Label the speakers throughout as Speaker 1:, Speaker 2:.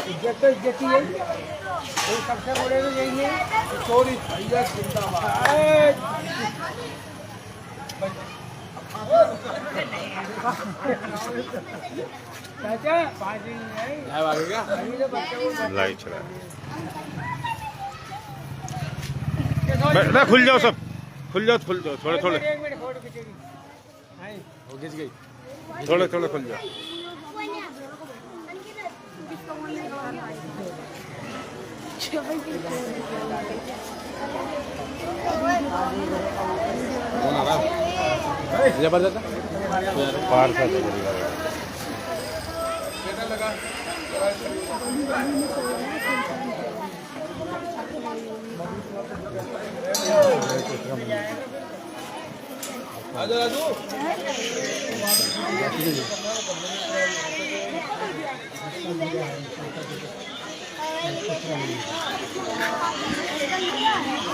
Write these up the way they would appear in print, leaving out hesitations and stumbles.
Speaker 1: इज्जत तो इज्जत ही है, सबसे बड़े तो यही है। चोरी चाचा 5 दिन
Speaker 2: लाइट चला खुल जाओ सब, खुल जाओ थोड़े थोड़े,
Speaker 1: घिस गई
Speaker 2: थोड़े थोड़े खुल जाओ।
Speaker 1: जबरदस्त
Speaker 2: पार था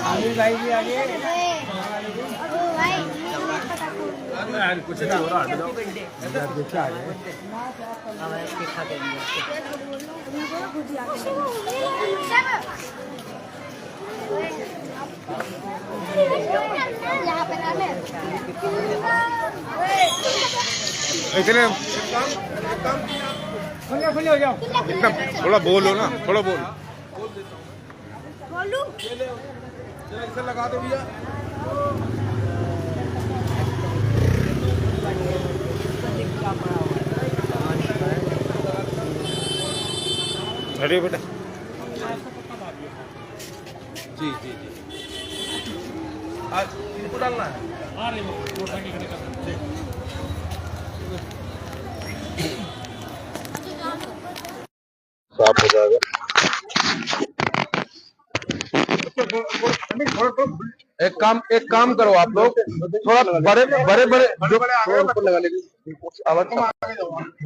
Speaker 1: आगे भाई भी आगे कुछ ना हो रहा है
Speaker 2: इतने
Speaker 1: खुले हो जाओ,
Speaker 2: इतना थोड़ा बोलो ना, थोड़ा बोलो।
Speaker 1: इसे लगा दो भैया।
Speaker 2: अरे बेटा
Speaker 1: जी जी जी आज इनको डालना है।
Speaker 2: साफ हो जाएगा।
Speaker 3: एक काम करो आप लोग, थोड़ा बड़े जो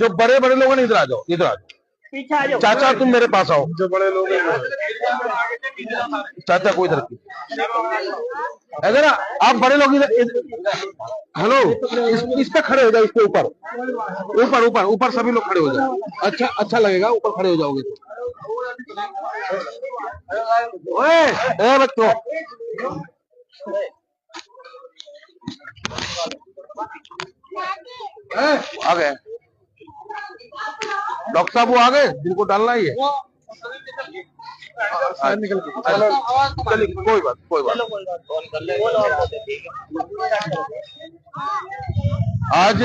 Speaker 3: बड़े बड़े लोग हैं इधर आ जाओ, इधर आ जाओ। चाचा तुम मेरे पास आओ,
Speaker 2: जो बड़े लोग हैं
Speaker 3: चाचा को इधर इधर आप बड़े लोग इधर। हेलो, इस पे खड़े हो जाओ, इसके ऊपर ऊपर ऊपर ऊपर सभी लोग खड़े हो जाओ। अच्छा लगेगा, ऊपर खड़े हो जाओगे तो। ओए बच्चों, आ गए डॉक्टर साहब, वो आ गए जिनको डालना ही है। निकल चलिए, कोई बात। आज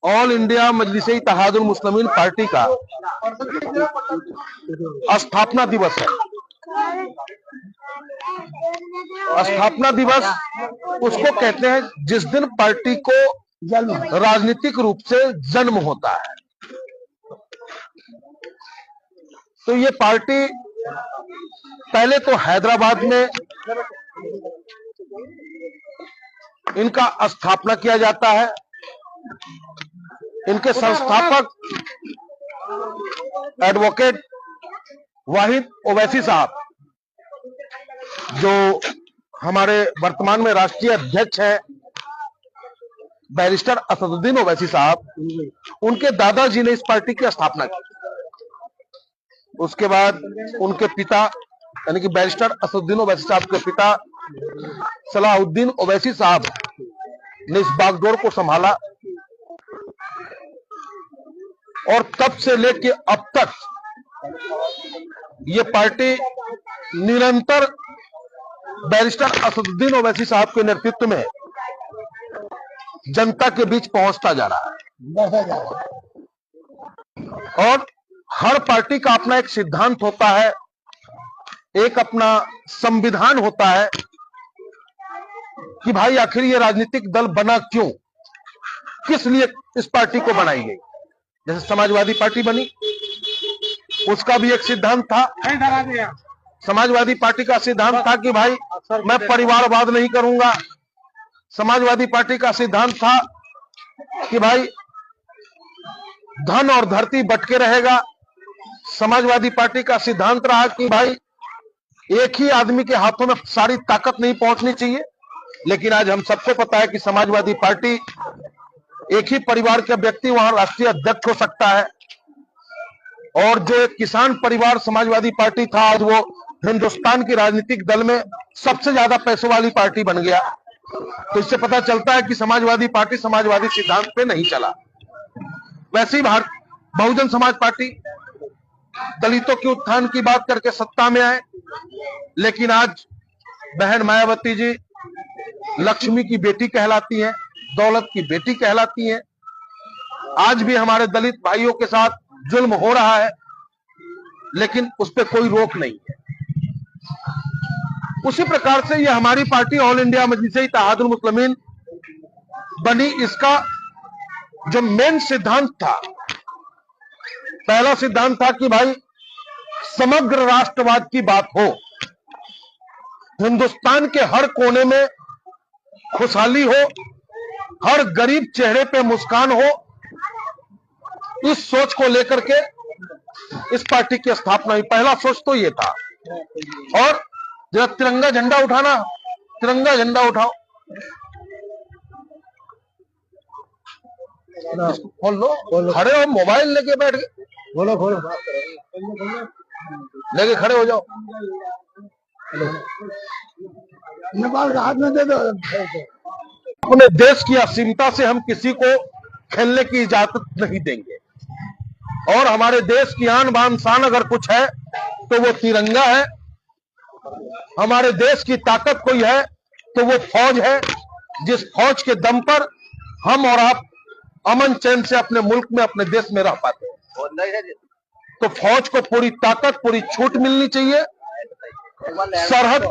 Speaker 3: ऑल इंडिया मजलिस इत्तेहादुल मुस्लिमीन पार्टी का स्थापना दिवस है। स्थापना दिवस उसको कहते हैं जिस दिन पार्टी को राजनीतिक रूप से जन्म होता है। तो ये पार्टी पहले तो हैदराबाद में इनका स्थापना किया जाता है। इनके संस्थापक एडवोकेट वाहिद ओवैसी साहब, जो हमारे वर्तमान में राष्ट्रीय अध्यक्ष हैं, बैरिस्टर असदुद्दीन ओवैसी साहब, उनके दादाजी ने इस पार्टी की स्थापना की। उसके बाद उनके पिता यानी कि बैरिस्टर असदुद्दीन ओवैसी साहब के पिता सलाहुद्दीन ओवैसी साहब ने इस बागडोर को संभाला और तब से लेके अब तक ये पार्टी निरंतर बैरिस्टर असदुद्दीन ओवैसी साहब के नेतृत्व में जनता के बीच पहुंचता जा रहा है। और हर पार्टी का अपना एक सिद्धांत होता है, एक अपना संविधान होता है कि भाई आखिर ये राजनीतिक दल बना क्यों, किस लिए इस पार्टी को बनाई गई। जैसे समाजवादी पार्टी बनी, उसका भी एक सिद्धांत था। समाजवादी पार्टी का सिद्धांत था कि भाई मैं परिवारवाद नहीं करूंगा। समाजवादी पार्टी का सिद्धांत था कि भाई धन और धरती बंटके रहेगा। समाजवादी पार्टी का सिद्धांत रहा कि भाई एक ही आदमी के हाथों में सारी ताकत नहीं पहुंचनी चाहिए। लेकिन आज हम सबको पता है कि समाजवादी पार्टी एक ही परिवार का व्यक्ति वहां राष्ट्रीय अध्यक्ष हो सकता है, और जो एक किसान परिवार समाजवादी पार्टी था, आज वो हिंदुस्तान की राजनीतिक दल में सबसे ज्यादा पैसों वाली पार्टी बन गया। तो इससे पता चलता है कि समाजवादी पार्टी समाजवादी सिद्धांत पे नहीं चला। वैसे ही बहुजन समाज पार्टी दलितों के उत्थान की बात करके सत्ता में आए, लेकिन आज बहन मायावती जी लक्ष्मी की बेटी कहलाती हैं, दौलत की बेटी कहलाती हैं। आज भी हमारे दलित भाइयों के साथ जुल्म हो रहा है, लेकिन उस पर कोई रोक नहीं है। उसी प्रकार से ये हमारी पार्टी ऑल इंडिया मजलिस-ए-इत्तेहादुल मुस्लिमीन बनी। इसका जो मेन सिद्धांत था, पहला सिद्धांत था कि भाई समग्र राष्ट्रवाद की बात हो, हिंदुस्तान के हर कोने में खुशहाली हो, हर गरीब चेहरे पे मुस्कान हो। इस सोच को लेकर के इस पार्टी की स्थापना हुई। पहला सोच तो ये था। और जरा तिरंगा झंडा उठाना, तिरंगा झंडा उठाओ, खोल लो। खड़े हो, मोबाइल लेके बैठ गए, बोलो खोलो, लेके खड़े हो जाओ। नेपाल का हाथ में दे दो। अपने देश की असीमता से हम किसी को खेलने की इजाजत नहीं देंगे, और हमारे देश की आन बान शान अगर कुछ है तो वो तिरंगा है। हमारे देश की ताकत कोई है तो वो फौज है, जिस फौज के दम पर हम और आप अमन चैन से अपने मुल्क में, अपने देश में रह पाते हैं। तो फौज को पूरी ताकत, पूरी छूट मिलनी चाहिए। सरहद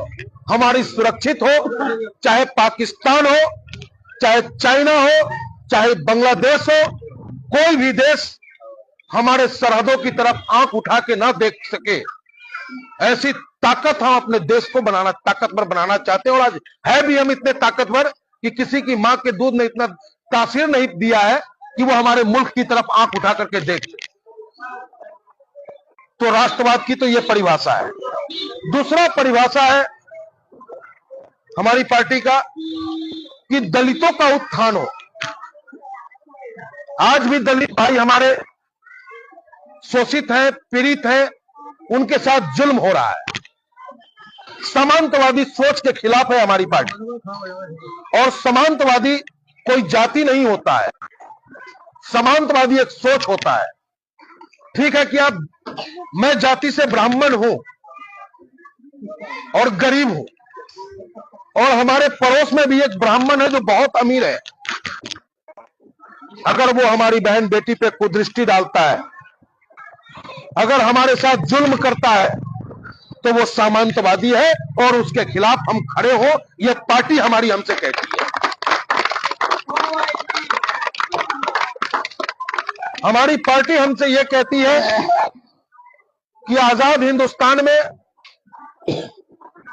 Speaker 3: हमारी सुरक्षित हो, चाहे पाकिस्तान हो, चाहे चाइना हो, चाहे बांग्लादेश हो, कोई भी देश हमारे सरहदों की तरफ आंख उठा के ना देख सके, ऐसी ताकत हम अपने देश को ताकतवर बनाना चाहते हैं। और आज है भी हम इतने ताकतवर कि किसी की मां के दूध ने इतना तासीर नहीं दिया है कि वो हमारे मुल्क की तरफ आंख उठा करके देख ले। तो राष्ट्रवाद की तो ये परिभाषा है। दूसरा परिभाषा है हमारी पार्टी का कि दलितों का उत्थान हो। आज भी दलित भाई हमारे शोषित हैं, पीड़ित हैं, उनके साथ जुल्म हो रहा है। समांतवादी सोच के खिलाफ है हमारी पार्टी। और समांतवादी कोई जाति नहीं होता है, समांतवादी एक सोच होता है। ठीक है कि आप, मैं जाति से ब्राह्मण हूं और गरीब हूं, और हमारे पड़ोस में भी एक ब्राह्मण है जो बहुत अमीर है। अगर वो हमारी बहन बेटी पे कुदृष्टि डालता है, अगर हमारे साथ जुल्म करता है, तो वो सामंतवादी है और उसके खिलाफ हम खड़े हो, यह पार्टी हमारी हमसे कहती है। हमारी पार्टी हमसे यह कहती है कि आजाद हिंदुस्तान में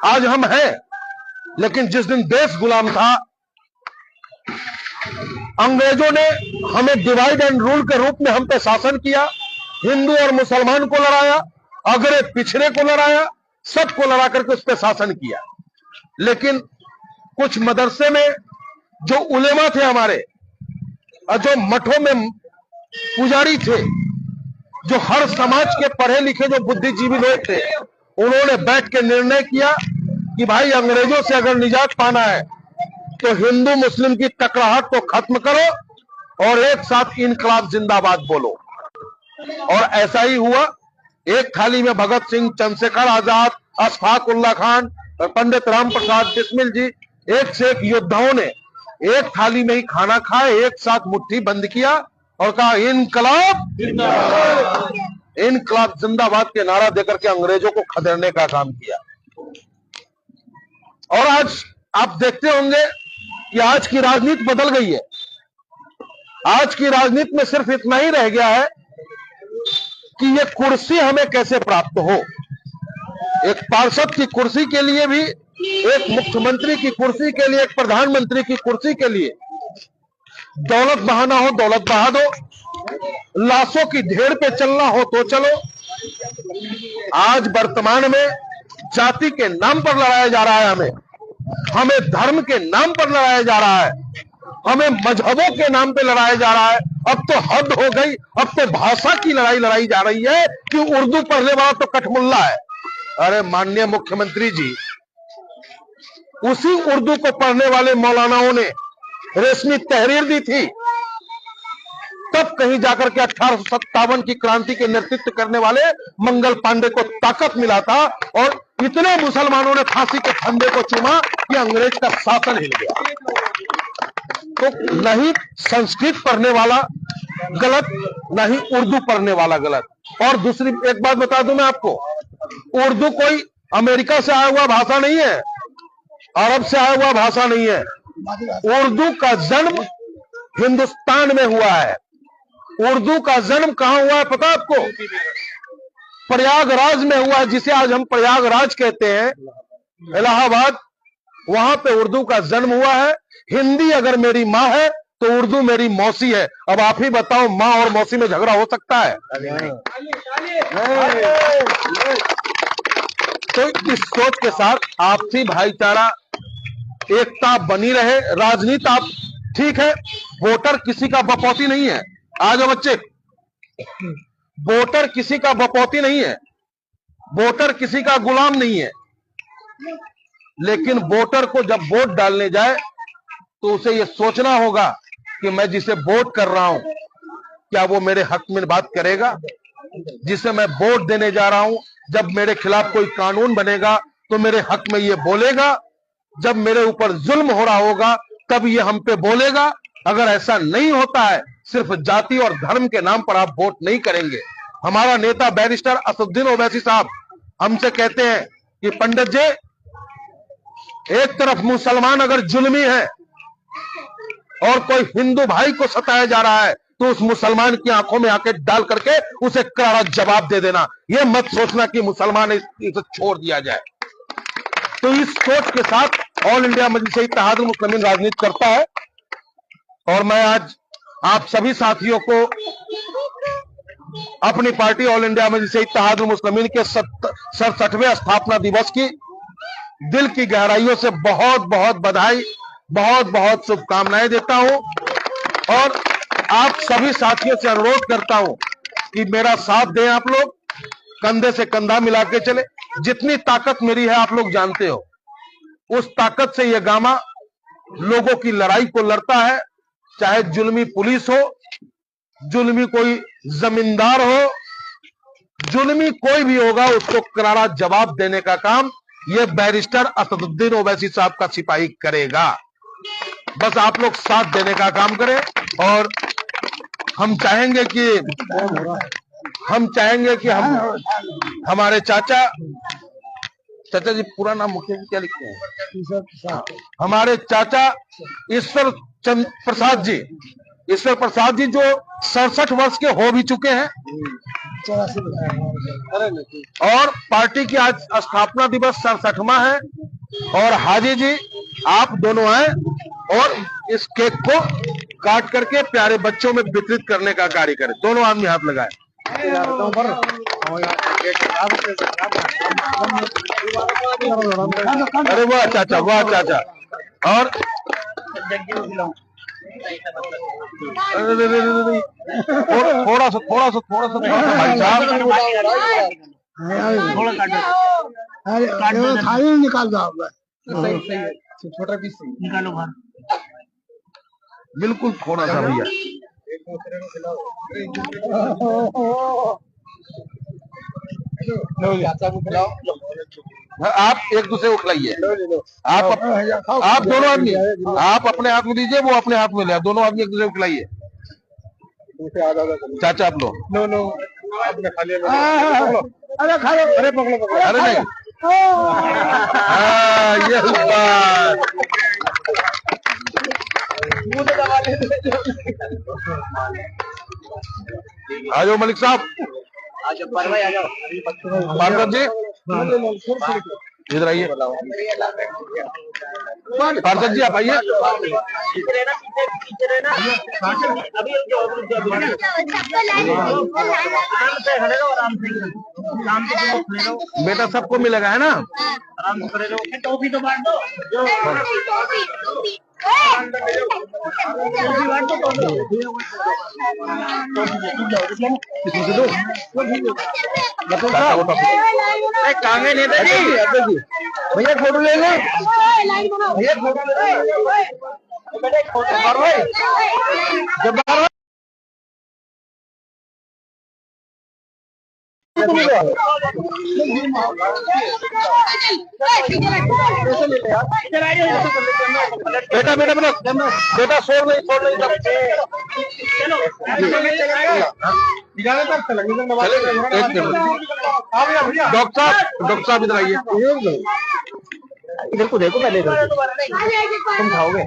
Speaker 3: आज हम हैं, लेकिन जिस दिन देश गुलाम था, अंग्रेजों ने हमें डिवाइड एंड रूल के रूप में हम पे शासन किया। हिंदू और मुसलमान को लड़ाया, अगरे पिछड़े को लड़ाया, सबको लड़ा करके उस पर शासन किया। लेकिन कुछ मदरसे में जो उलेमा थे हमारे, और जो मठों में पुजारी थे, जो हर समाज के पढ़े लिखे जो बुद्धिजीवी लोग थे, उन्होंने बैठ के निर्णय किया कि भाई अंग्रेजों से अगर निजात पाना है तो हिंदू मुस्लिम की टकराहट को खत्म करो और एक साथ इनकलाब जिंदाबाद बोलो। और ऐसा ही हुआ। एक थाली में भगत सिंह, चंद्रशेखर आजाद, अशफाक उल्लाह खान, पंडित राम प्रसाद बिस्मिल जी, एक से एक योद्धाओं ने एक थाली में ही खाना खाए, एक साथ मुट्ठी बंद किया और कहा इनकलाब इनकलाब जिंदाबाद के नारा देकर के अंग्रेजों को खदेड़ने का काम किया। और आज आप देखते होंगे कि आज की राजनीति बदल गई है। आज की राजनीति में सिर्फ इतना ही रह गया है कि ये कुर्सी हमें कैसे प्राप्त हो। एक पार्षद की कुर्सी के लिए भी, एक मुख्यमंत्री की कुर्सी के लिए, एक प्रधानमंत्री की कुर्सी के लिए दौलत बहाना हो, दौलत बहा दो। लाशों की ढेर पे चलना हो तो चलो। आज वर्तमान में जाति के नाम पर लड़ाया जा रहा है हमें। हमें धर्म के नाम पर लड़ाया जा रहा है, हमें मजहबों के नाम पे लड़ाया जा रहा है। अब तो हद हो गई, अब तो भाषा की लड़ाई लड़ाई जा रही है कि उर्दू पढ़ने वाला तो कठमुल्ला है। अरे माननीय मुख्यमंत्री जी, उसी उर्दू को पढ़ने वाले मौलानाओं ने रेशमी तहरीर दी थी, तब कहीं जाकर के 1857 की क्रांति के नेतृत्व करने वाले मंगल पांडे को ताकत मिला था और इतने मुसलमानों ने फांसी के फंदे को चूमा कि अंग्रेज का शासन हिल गया। तो नहीं संस्कृत पढ़ने वाला गलत, नहीं उर्दू पढ़ने वाला गलत। और दूसरी एक बात बता दूं मैं आपको, उर्दू कोई अमेरिका से आया हुआ भाषा नहीं है, अरब से आया हुआ भाषा नहीं है। उर्दू का जन्म हिंदुस्तान में हुआ है। उर्दू का जन्म कहां हुआ है पता आपको? प्रयागराज में हुआ है, जिसे आज हम प्रयागराज कहते हैं, इलाहाबाद। वहां पे उर्दू का जन्म हुआ है। हिंदी अगर मेरी माँ है तो उर्दू मेरी मौसी है। अब आप ही बताओ, माँ और मौसी में झगड़ा हो सकता है? तो इस सोच के साथ आपसी भाईचारा, एकता बनी रहे। राजनीति आप ठीक है, वोटर किसी का बपौती नहीं है। आ जाओ बच्चे, वोटर किसी का बपौती नहीं है, वोटर किसी का गुलाम नहीं है। लेकिन वोटर को जब वोट डालने जाए तो उसे यह सोचना होगा कि मैं जिसे वोट कर रहा हूं, क्या वो मेरे हक में बात करेगा? जिसे मैं वोट देने जा रहा हूं, जब मेरे खिलाफ कोई कानून बनेगा तो मेरे हक में ये बोलेगा? जब मेरे ऊपर जुल्म हो रहा होगा तब ये हम पे बोलेगा? अगर ऐसा नहीं होता है, सिर्फ जाति और धर्म के नाम पर आप वोट नहीं करेंगे। हमारा नेता बैरिस्टर असदुद्दीन ओवैसी साहब हमसे कहते हैं कि पंडित जी, एक तरफ मुसलमान अगर जुल्मी है और कोई हिंदू भाई को सताया जा रहा है तो उस मुसलमान की आंखों में आके डाल करके उसे करारा जवाब दे देना। यह मत सोचना कि मुसलमान इसे छोड़ दिया जाए। तो इस सोच के साथ ऑल इंडिया मजलिस इत्तेहादुल मुस्लिमीन राजनीति करता है। और मैं आज आप सभी साथियों को अपनी पार्टी ऑल इंडिया मजलिस इत्तेहादुल मुस्लिमीन के 67वें स्थापना दिवस की दिल की गहराइयों से बहुत बहुत बधाई, बहुत बहुत शुभकामनाएं देता हूं। और आप सभी साथियों से अनुरोध करता हूं कि मेरा साथ दें। आप लोग कंधे से कंधा मिला के चले। जितनी ताकत मेरी है आप लोग जानते हो, उस ताकत से यह गामा लोगों की लड़ाई को लड़ता है। चाहे जुल्मी पुलिस हो, जुल्मी कोई जमींदार हो, जुल्मी कोई भी होगा, उसको करारा जवाब देने का काम ये बैरिस्टर असदुद्दीन ओवैसी साहब का सिपाही करेगा। बस आप लोग साथ देने का काम करें। और हम चाहेंगे कि हम हमारे चाचा जी, पूरा नाम मुखिया जी क्या लिखते हैं? हमारे चाचा ईश्वर प्रसाद जी जो 67 वर्ष के हो भी चुके हैं और पार्टी की आज स्थापना दिवस 67वां है। और हाजी जी, आप दोनों आए और इस केक को काट करके प्यारे बच्चों में वितरित करने का कार्य करें। दोनों आदमी हाथ लगाए। अरे वाह चाचा, वाह चाचा। और थोड़ा सा भाई साहब,
Speaker 1: अरे थाली निकाल दो आप। सही है, छोटा पीस निकालो बाहर।
Speaker 3: बिल्कुल थोड़ा सा भैया। आप एक दूसरे को खिलाइए। आप दोनों आदमी, आप अपने हाथ में दीजिए, वो अपने हाथ में ले। दोनों आदमी एक दूसरे को खिलाइए। चाचा आप लो।
Speaker 2: नो आपने खा लिया।
Speaker 1: अरे खा लो। अरे पकड़ो।
Speaker 3: अरे नहीं, ये बात। आ जाओ मलिक साहब, पार्वती जी। इधर आइए, पार्षद जी आप आइए। बेटा सबको मिलेगा है ना?
Speaker 1: टॉफी तो बांट दो।
Speaker 3: भैया फोटो लेंगे, भैया फोटो बेटा बेटा बेटा बेटा छोड़ नहीं डॉक्टर साहब इधर आइए, इधर को देखो पहले, तुम खाओगे